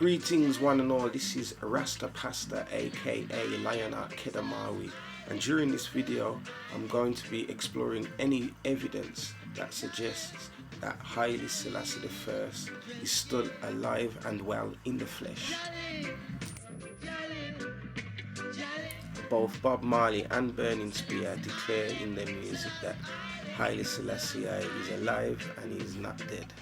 Greetings one and all, this is Rasta Pastor aka Lionheart Kedamawi, and during this video I'm going to be exploring any evidence that suggests that Haile Selassie I is still alive and well in the flesh. Both Bob Marley and Burning Spear declare in their music that Haile Selassie I is alive and he is not dead.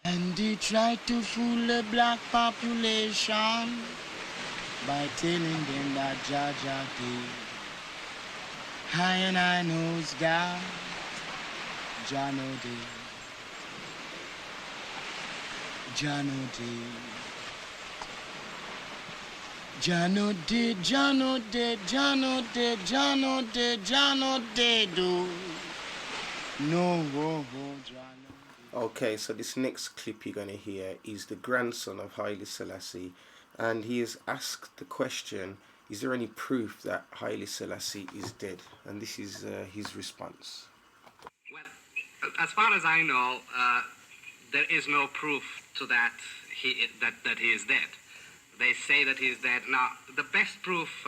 And he tried to fool the black population by telling them that Jah did. I and I knows God, Jah no did. Jah no did. Jah no did, Jah no did, Jah no did, Jah no did, Jah no did, do. No, Jah no. Okay, so this next clip you're going to hear is the grandson of Haile Selassie, and he has asked the question, is there any proof that Haile Selassie is dead? And this is his response. Well, as far as I know, there is no proof to that he is dead. They say that he is dead. Now, the best proof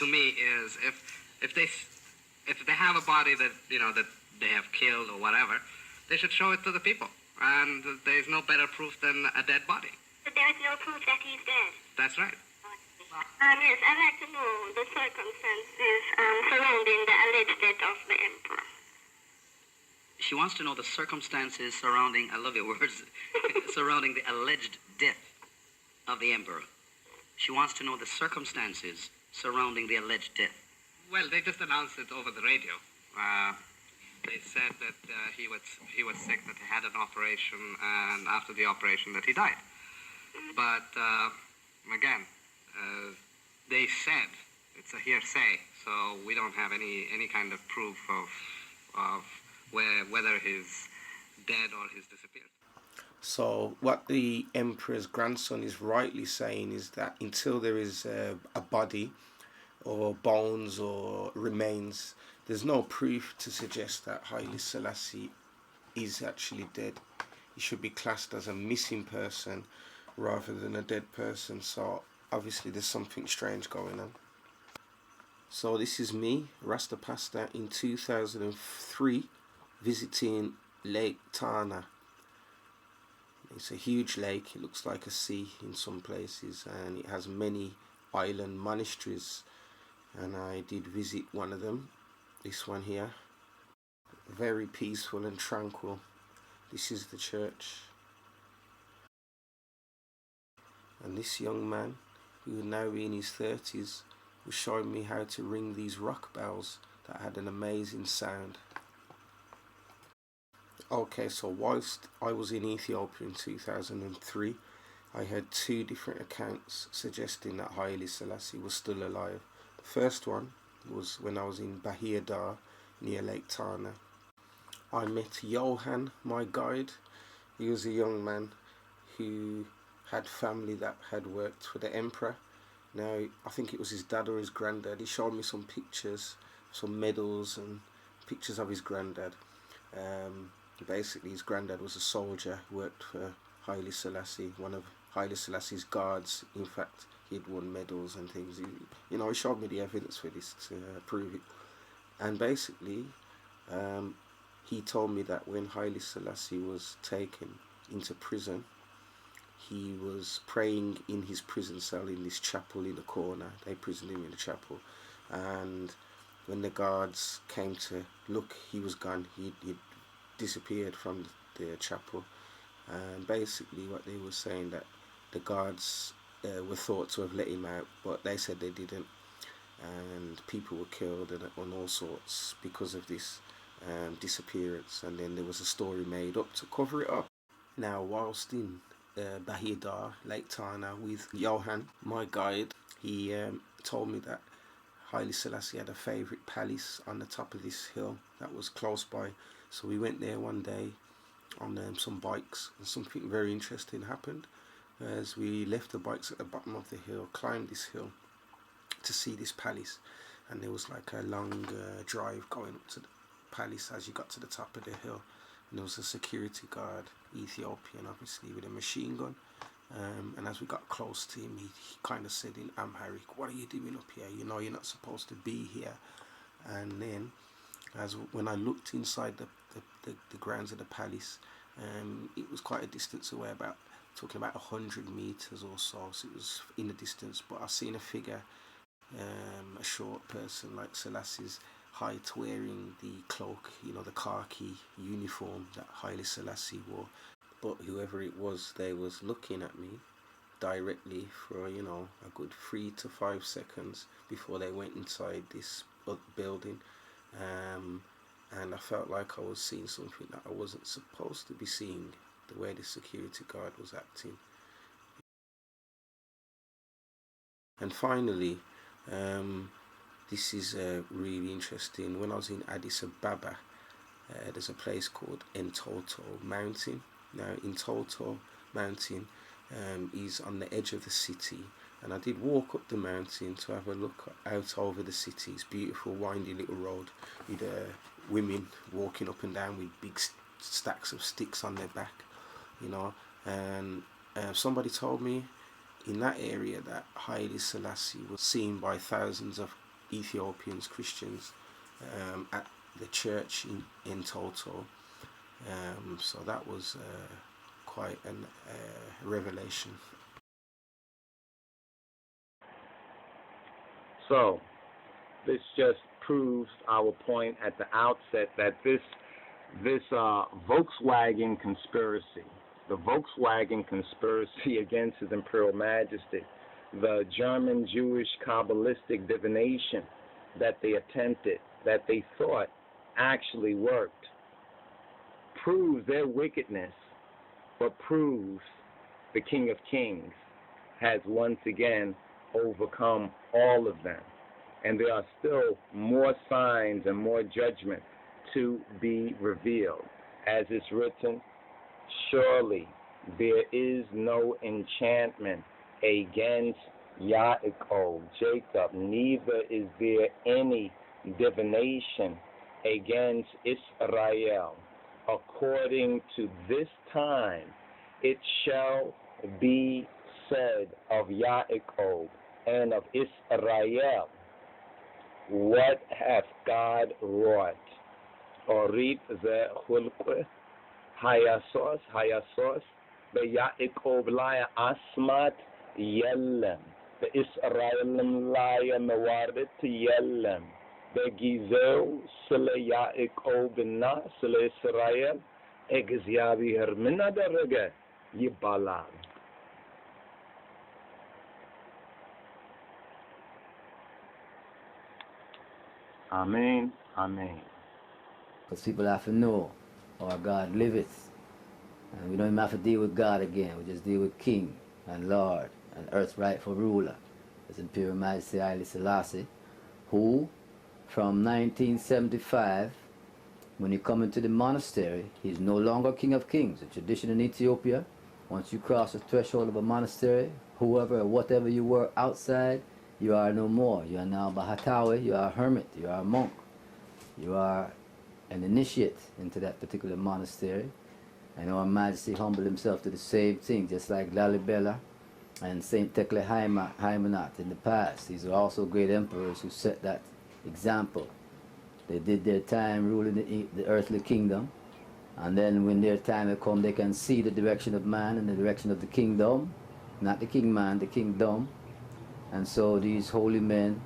to me is if they have a body that that they have killed or whatever, they should show it to the people. And there is no better proof than a dead body. But there is no proof that he's dead. That's right. Yes, I'd like to know the circumstances surrounding the alleged death of the emperor. She wants to know the circumstances surrounding, I love your words, surrounding the alleged death of the emperor. She wants to know the circumstances surrounding the alleged death. Well, they just announced it over the radio. They said that he was sick, that he had an operation, and after the operation that he died. But again, they said it's a hearsay, so we don't have any kind of proof of whether he's dead or he's disappeared. So what the emperor's grandson is rightly saying is that until there is a body or bones or remains, there's no proof to suggest that Haile Selassie is actually dead. He should be classed as a missing person rather than a dead person. So obviously there's something strange going on. So this is me, Rasta Pastor, in 2003, visiting Lake Tana. It's a huge lake. It looks like a sea in some places, and it has many island monasteries, and I did visit one of them. This one here, very peaceful and tranquil. This is the church. And this young man, who would now be in his 30s, was showing me how to ring these rock bells that had an amazing sound. Okay, so whilst I was in Ethiopia in 2003, I had two different accounts suggesting that Haile Selassie was still alive. The first one was when I was in Bahia Dar near Lake Tana. I met Johan, my guide. He was a young man who had family that had worked for the emperor. Now, I think it was his dad or his granddad. He showed me some pictures, some medals and pictures of his granddad. Basically, his granddad was a soldier who worked for Haile Selassie, one of Haile Selassie's guards. In fact, he'd won medals and things. He showed me the evidence for this to prove it. And basically, he told me that when Haile Selassie was taken into prison, he was praying in his prison cell in this chapel in the corner. They imprisoned him in the chapel. And when the guards came to look, he was gone. He'd disappeared from the chapel. And basically what they were saying, that the guards were thought to have let him out, but they said they didn't, and people were killed and all sorts because of this disappearance. And then there was a story made up to cover it up. Now, whilst in Bahia Dar, Lake Tana, with Johan, my guide, he told me that Haile Selassie had a favourite palace on the top of this hill that was close by. So we went there one day on some bikes, and something very interesting happened. As we left the bikes at the bottom of the hill, climbed this hill to see this palace, and there was like a long drive going up to the palace as you got to the top of the hill, and there was a security guard, Ethiopian obviously, with a machine gun, And as we got close to him, he kind of said in Amharic, "What are you doing up here? You know you're not supposed to be here." And then, when I looked inside the grounds of the palace, it was quite a distance away, talking about 100 meters or so. So it was in the distance, but I seen a figure, a short person like Selassie's height, wearing the cloak, the khaki uniform that Haile Selassie wore. But whoever it was, they was looking at me directly for a good 3 to 5 seconds before they went inside this building, and I felt like I was seeing something that I wasn't supposed to be seeing, the way the security guard was acting. And finally, this is really interesting. When I was in Addis Ababa, there's a place called Entoto Mountain. Now, Entoto Mountain is on the edge of the city, and I did walk up the mountain to have a look out over the city. It's beautiful, windy little road with women walking up and down with big stacks of sticks on their back, and somebody told me in that area that Haile Selassie was seen by thousands of Ethiopians, Christians, at the church in Entoto. So that was quite a revelation. So this just proves our point at the outset that this Volkswagen conspiracy, the Volkswagen conspiracy against His Imperial Majesty, the German Jewish Kabbalistic divination that they attempted, that they thought actually worked, proves their wickedness, but proves the King of Kings has once again overcome all of them. And there are still more signs and more judgment to be revealed. As it's written, surely there is no enchantment against Yaakov, Jacob, neither is there any divination against Israel. According to this time, it shall be said of Yaakov and of Israel, what hath God wrought? Orit ze chulqe, hayasos, be Yaakov laya asmat yellem, be Israelim laya mewarit yellem, be gizeu sile Yaakov na sile Israel, egzyavi hermina derege yibalam. Amen, amen. Because people have to know our God liveth. And we don't even have to deal with God again. We just deal with King and Lord and earth's rightful ruler. His Imperial Majesty Haile Selassie, who from 1975, when you come into the monastery, he's no longer King of Kings. The tradition in Ethiopia, once you cross the threshold of a monastery, whoever or whatever you were outside, you are no more. You are now Bahatawi, you are a hermit, you are a monk. You are an initiate into that particular monastery. And Our Majesty humbled himself to the same thing, just like Lalibela and Saint Tekle Haimanot in the past. These are also great emperors who set that example. They did their time ruling the earthly kingdom, and then when their time had come, they can see the direction of man and the direction of the kingdom, not the king man, the kingdom. And so these holy men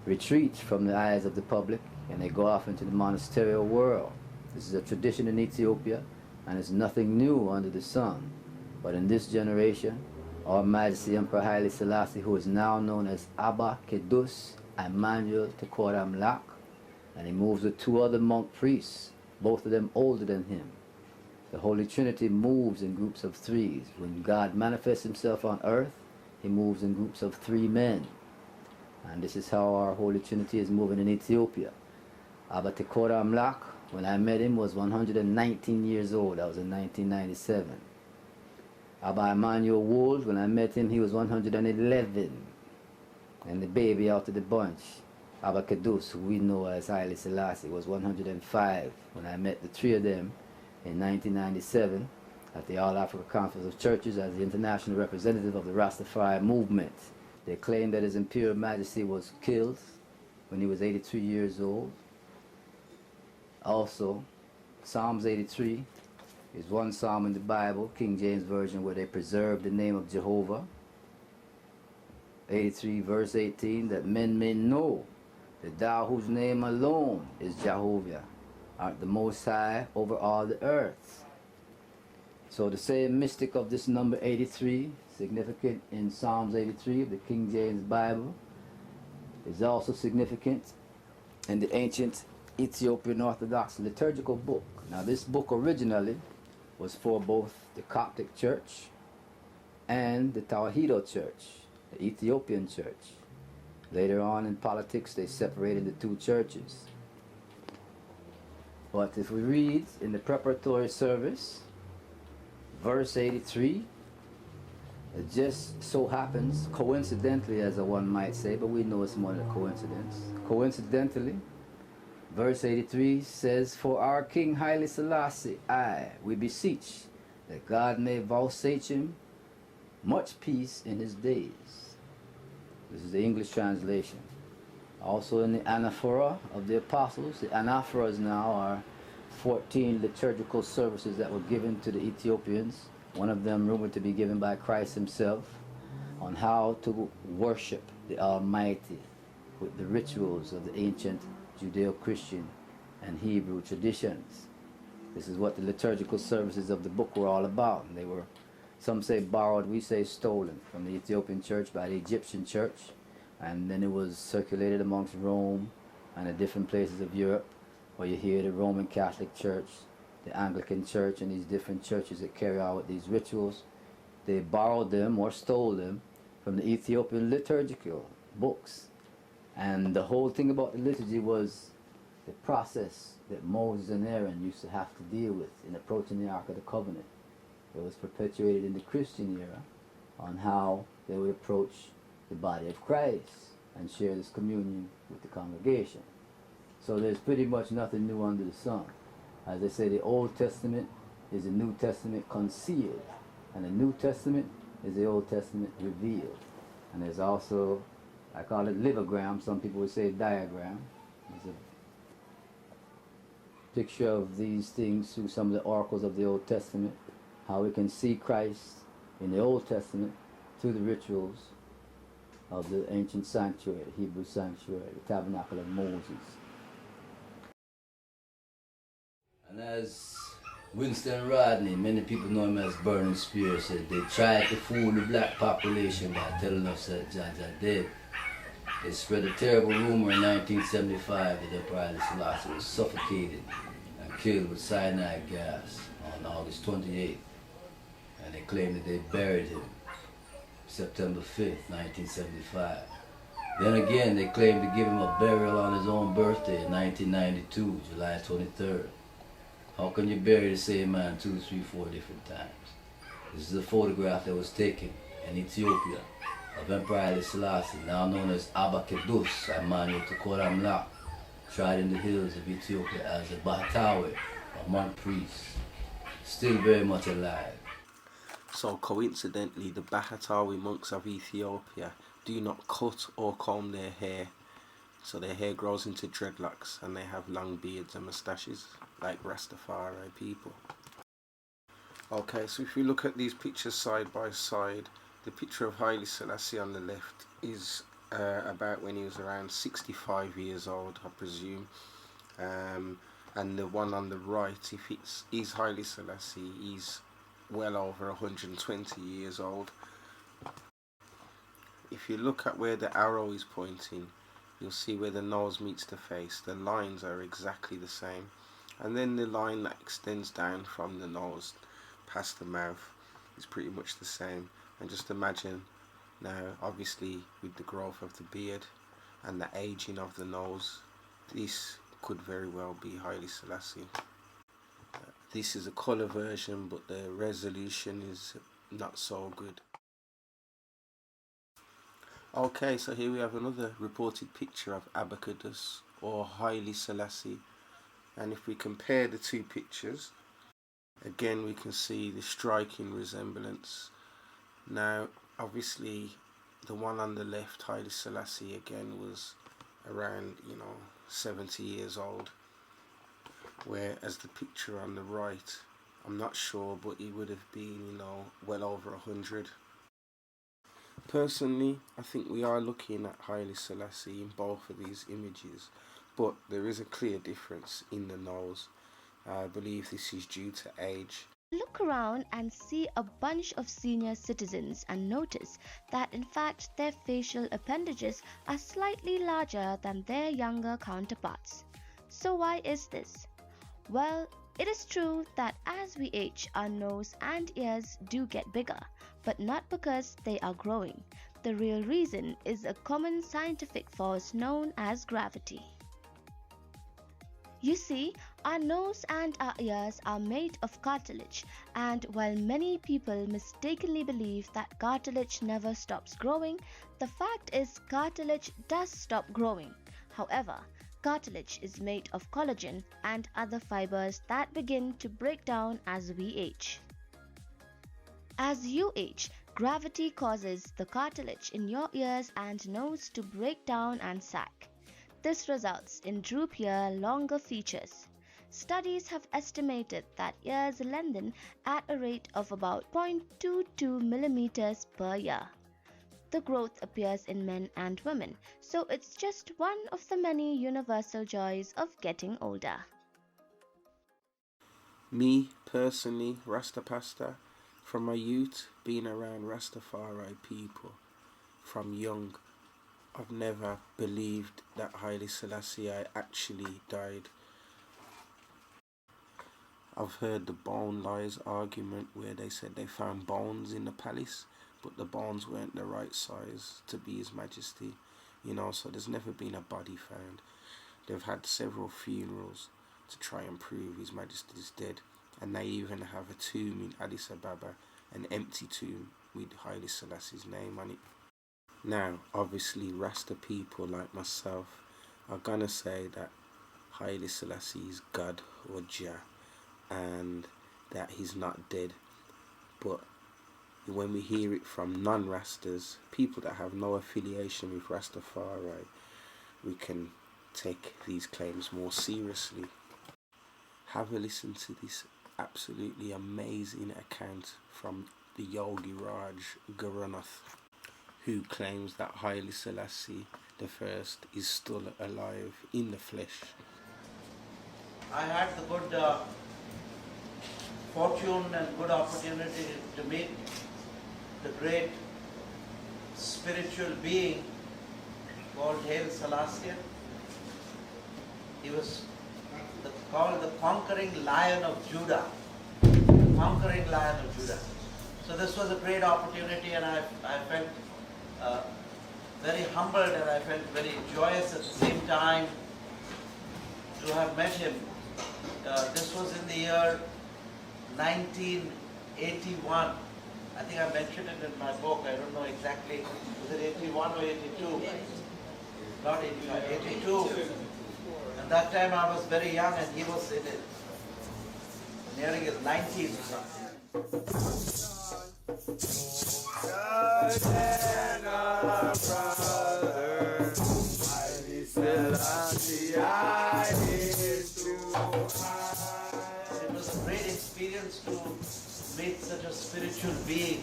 retreat from the eyes of the public and they go off into the monasterial world. This is a tradition in Ethiopia, and it's nothing new under the sun. But in this generation, Our Majesty Emperor Haile Selassie, who is now known as Abba, Kidus, Emmanuel Tekoram Lak, and he moves with two other monk priests, both of them older than him. The Holy Trinity moves in groups of threes. When God manifests himself on earth, he moves in groups of 3 men. And this is how our Holy Trinity is moving in Ethiopia. Abba Tekoram Lak, when I met him, was 119 years old. That was in 1997. Abba Emmanuel Wold, when I met him, he was 111. And the baby out of the bunch, Abba Kedus, who we know as Haile Selassie, was 105 when I met the 3 of them in 1997. at the All Africa Conference of Churches as the international representative of the Rastafari movement. They claim that His Imperial Majesty was killed when he was 83 years old. Also, Psalms 83 is one psalm in the Bible, King James Version, where they preserve the name of Jehovah. 83 verse 18, that men may know that thou whose name alone is Jehovah art the Most High over all the earth. So the same mystic of this number 83, significant in Psalms 83 of the King James Bible, is also significant in the ancient Ethiopian Orthodox liturgical book. Now this book originally was for both the Coptic Church and the Tawahedo Church, the Ethiopian Church. Later on in politics they separated the two churches. But if we read in the preparatory service, verse 83, it just so happens, coincidentally as one might say, but we know it's more than a coincidence. Coincidentally, verse 83 says, "For our King Haile Selassie I, we beseech that God may vouchsafe him much peace in his days." This is the English translation. Also in the anaphora of the apostles, the anaphoras now are 14 liturgical services that were given to the Ethiopians, one of them rumored to be given by Christ himself, on how to worship the Almighty with the rituals of the ancient Judeo-Christian and Hebrew traditions. This is what the liturgical services of the book were all about. And they were, some say borrowed, we say stolen, from the Ethiopian church by the Egyptian church, and then it was circulated amongst Rome and the different places of Europe, where you hear the Roman Catholic Church, the Anglican Church, and these different churches that carry out these rituals. They borrowed them or stole them from the Ethiopian liturgical books. And the whole thing about the liturgy was the process that Moses and Aaron used to have to deal with in approaching the Ark of the Covenant. It was perpetuated in the Christian era on how they would approach the body of Christ and share this communion with the congregation. So there's pretty much nothing new under the sun. As they say, the Old Testament is the New Testament concealed, and the New Testament is the Old Testament revealed. And there's also, I call it livogram, some people would say diagram. It's a picture of these things through some of the oracles of the Old Testament, how we can see Christ in the Old Testament through the rituals of the ancient sanctuary, the Hebrew sanctuary, the tabernacle of Moses. And as Winston Rodney, many people know him as Burning Spear, said they tried to fool the black population by telling us that Jaja dead. They spread a terrible rumor in 1975 that Emperor Haile Selassie was suffocated and killed with cyanide gas on August 28th. And they claimed that they buried him September 5th, 1975. Then again, they claimed to give him a burial on his own birthday in 1992, July 23rd. How can you bury the same man 2, 3, 4 different times? This is a photograph that was taken in Ethiopia of Emperor Haile Selassie, now known as Abba Kidus, a man to Koramla, tried in the hills of Ethiopia as a Bahatawi, a monk priest, still very much alive. So coincidentally, the Bahatawi monks of Ethiopia do not cut or comb their hair. So their hair grows into dreadlocks and they have long beards and moustaches like Rastafari people. Okay, so if you look at these pictures side by side, the picture of Haile Selassie on the left is about when he was around 65 years old, I presume. And the one on the right, if it is Haile Selassie, he's well over 120 years old. If you look at where the arrow is pointing, you'll see where the nose meets the face. The lines are exactly the same. And then the line that extends down from the nose past the mouth is pretty much the same. And just imagine now, obviously with the growth of the beard and the aging of the nose, this could very well be Haile Selassie. This is a colour version, but the resolution is not so good. Okay, so here we have another reported picture of Abba Kidus or Haile Selassie, and if we compare the two pictures, Again, we can see the striking resemblance. Now, obviously, the one on the left, Haile Selassie, again was around, 70 years old, whereas the picture on the right, I'm not sure, but he would have been, well over 100. Personally, I think we are looking at Haile Selassie in both of these images, but there is a clear difference in the nose. I believe this is due to age. Look around and see a bunch of senior citizens and notice that in fact their facial appendages are slightly larger than their younger counterparts. So why is this? Well, it is true that as we age, our nose and ears do get bigger, but not because they are growing. The real reason is a common scientific force known as gravity. You see, our nose and our ears are made of cartilage, and while many people mistakenly believe that cartilage never stops growing, the fact is cartilage does stop growing. However, cartilage is made of collagen and other fibers that begin to break down as we age. As you age, gravity causes the cartilage in your ears and nose to break down and sag. This results in droopier, longer features. Studies have estimated that ears lengthen at a rate of about 0.22 millimeters per year. The growth appears in men and women, so it's just one of the many universal joys of getting older. Me, personally, Rasta Pastor, from my youth, being around Rastafari people, from young, I've never believed that Haile Selassie I actually died. I've heard the bone lies argument where they said they found bones in the palace, but the bones weren't the right size to be His Majesty, so there's never been a body found. They've had several funerals to try and prove His Majesty's dead, and they even have a tomb in Addis Ababa, an empty tomb with Haile Selassie's name on it. Now, obviously, Rasta people like myself are gonna say that Haile Selassie is God or Jah and that he's not dead. But when we hear it from non-Rastas, people that have no affiliation with Rastafari, we can take these claims more seriously. Have a listen to this absolutely amazing account from the Yogi Raj Gurunath, who claims that Haile Selassie I is still alive in the flesh. I had the good fortune and good opportunity to meet the great spiritual being called Haile Selassie. He was called the conquering lion of Judah. Conquering lion of Judah. So this was a great opportunity, and I felt very humbled, and I felt very joyous at the same time to have met him. This was in the year 1981. I think I mentioned it in my book. I don't know exactly. Was it 81 or 82? Not 81, 82. And that time I was very young, and he was nearing his 90s. It was a great experience to meet such a spiritual being.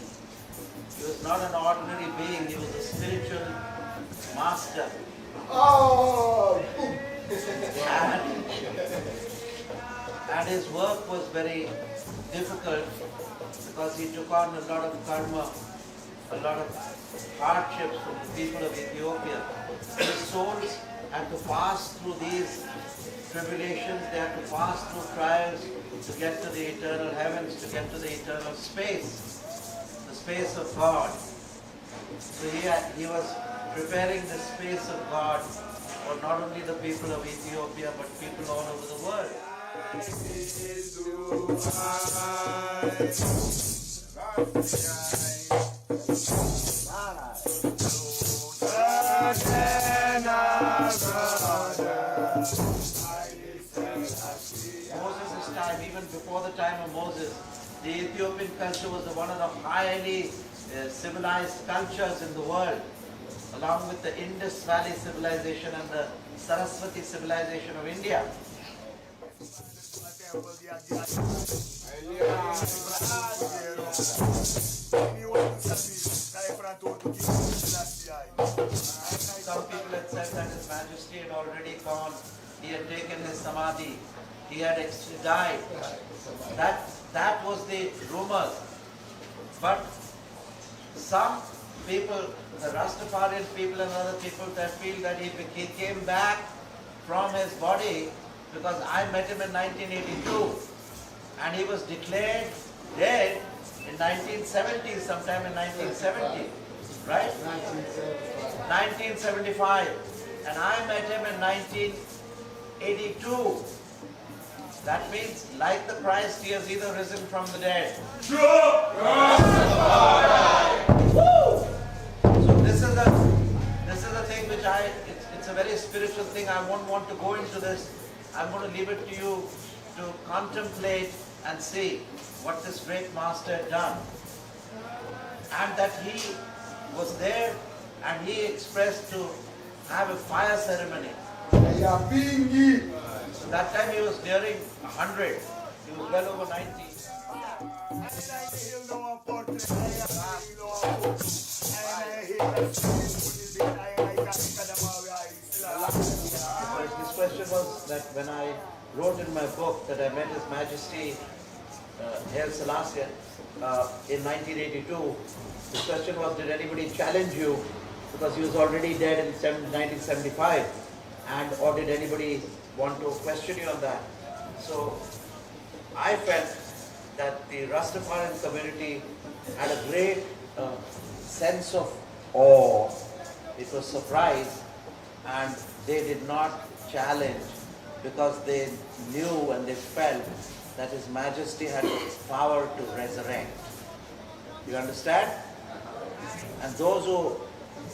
He was not an ordinary being, he was a spiritual master. Oh! And his work was very difficult because he took on a lot of karma, a lot of hardships from the people of Ethiopia. His souls had to pass through these tribulations, they had to pass through trials to get to the eternal heavens, to get to the eternal space, the space of God. So he was preparing the space of God for not only the people of Ethiopia, but people all over the world. Moses' time, even before the time of Moses, the Ethiopian culture was one of the highly civilized cultures in the world, along with the Indus Valley civilization and the Saraswati civilization of India. Some people had said that His Majesty had already gone, he had taken his samadhi, he had died. That was the rumor. But some people, the Rastafarian people and other people, that feel that he came back from his body, because I met him in 1982 and he was declared dead in 1970, sometime in 1970, right? 1975. And I met him in 1982. That means, like the Christ, he has either risen from the dead. So this is a thing which it's a very spiritual thing. I won't want to go into this. I'm going to leave it to you to contemplate and see what this great master had done. And that he was there and he expressed to have a fire ceremony. So that time he was nearing 100. He was well over 90. This question was that when I wrote in my book that I met His Majesty Haile Selassie in 1982, the question was, did anybody challenge you, because he was already dead in 1975, and or did anybody want to question you on that? So I felt that the Rastafarian community had a great sense of awe. It was surprise, and they did not challenge because they knew and they felt that His Majesty had power to resurrect. You understand? And those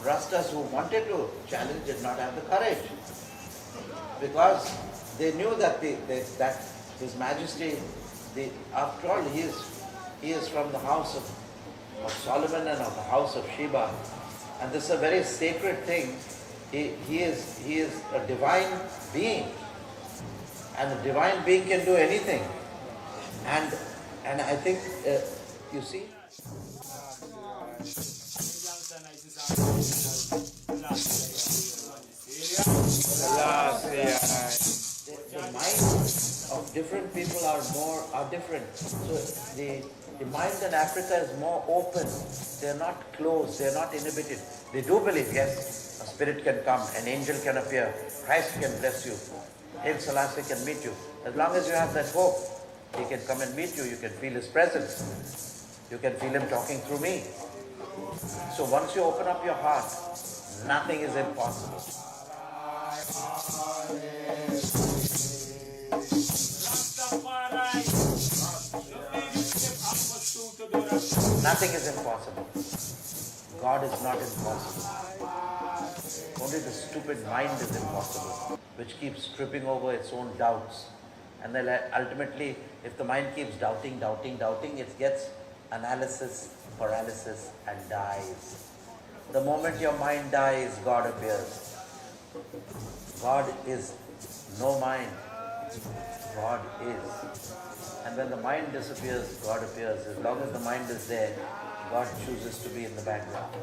Rastas who wanted to challenge did not have the courage, because they knew that that His Majesty, after all, he is from the house of Solomon and of the house of Sheba, and this is a very sacred thing. He is a divine being, and a divine being can do anything. And I think you see. The minds of different people are different. So the mind in Africa is more open. They are not closed. They are not inhibited. They do believe, yes, a spirit can come, an angel can appear, Christ can bless you, Haile Selassie can meet you. As long as you have that hope, he can come and meet you. You can feel his presence. You can feel him talking through me. So once you open up your heart, nothing is impossible. Nothing is impossible. God is not impossible. Only the stupid mind is impossible, which keeps tripping over its own doubts. And then ultimately, if the mind keeps doubting, it gets analysis, paralysis, and dies. The moment your mind dies, God appears. God is no mind. God is. And when the mind disappears, God appears. As long as the mind is there, God chooses to be in the background.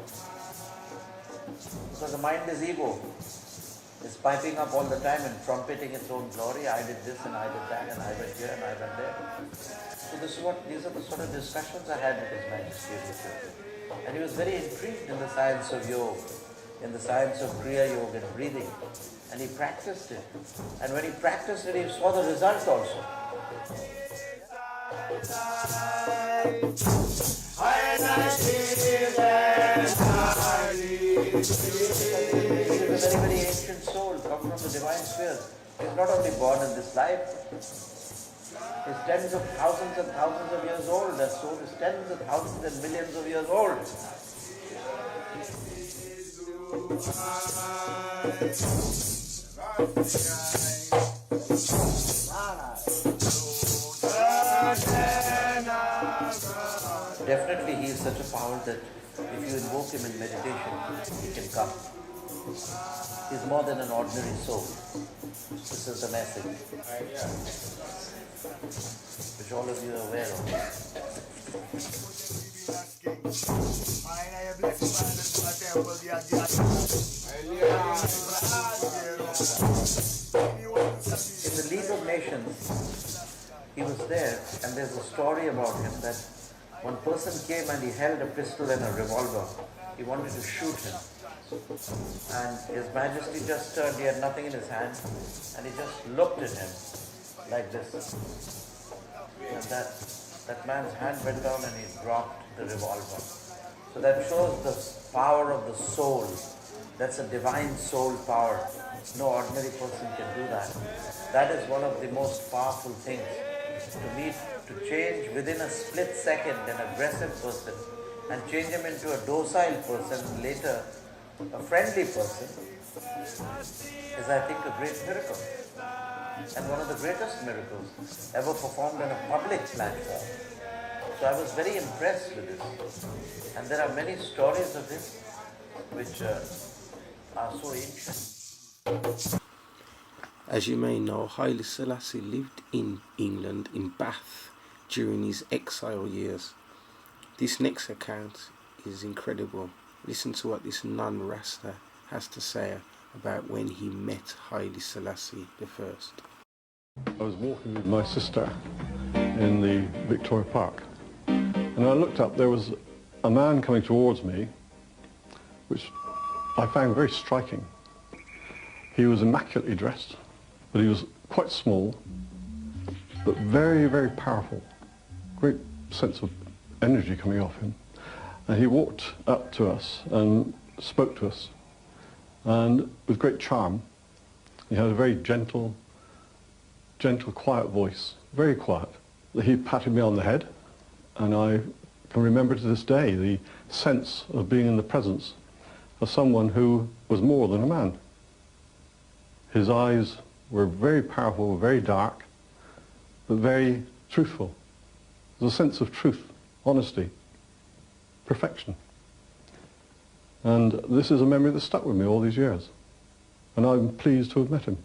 Because the mind is ego. It's piping up all the time and trumpeting its own glory. I did this and I did that and I went here and I went there. So these are the sort of discussions I had with His Majesty of Ethiopia. And he was very intrigued in the science of yoga, in the science of Kriya Yoga and breathing. And he practiced it. And when he practiced it, he saw the result also. It's a very, very ancient soul, come from the divine spheres. He's not only born in this life, he's tens of thousands and thousands of years old. That soul is tens of thousands and millions of years old. definitely he is such a power that if you invoke him in meditation, he can come. He's more than an ordinary soul. This is the message, which all of you are aware of. In the League of Nations, he was there, and there's a story about him that one person came and he held a pistol and a revolver. He wanted to shoot him. And His Majesty just turned, he had nothing in his hand, and he just looked at him like this. And that man's hand went down and he dropped the revolver. So that shows the power of the soul. That's a divine soul power. No ordinary person can do that. That is one of the most powerful things. To change within a split second an aggressive person and change him into a docile person and later a friendly person is, I think, a great miracle. And one of the greatest miracles ever performed on a public platform. So I was very impressed with this. And there are many stories of this which are so ancient. As you may know, Haile Selassie lived in England, in Bath, during his exile years. This next account is incredible. Listen to what this non-Rasta has to say about when he met Haile Selassie I. I was walking with my sister in the Victoria Park, and I looked up. There was a man coming towards me, which I found very striking. He was immaculately dressed, but he was quite small, but very, very powerful. Great sense of energy coming off him. And he walked up to us and spoke to us, and with great charm. He had a very gentle, quiet voice, very quiet. He patted me on the head, and I can remember to this day the sense of being in the presence of someone who was more than a man. His eyes were very powerful, very dark, but very truthful. There's a sense of truth, honesty, perfection. And this is a memory that stuck with me all these years. And I'm pleased to have met him.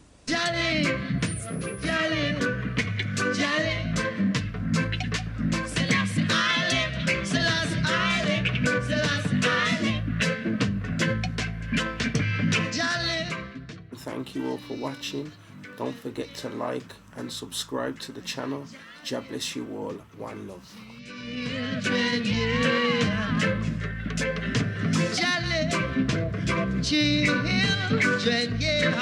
Thank you all for watching. Don't forget to like and subscribe to the channel. God bless you all. One love. Children, yeah.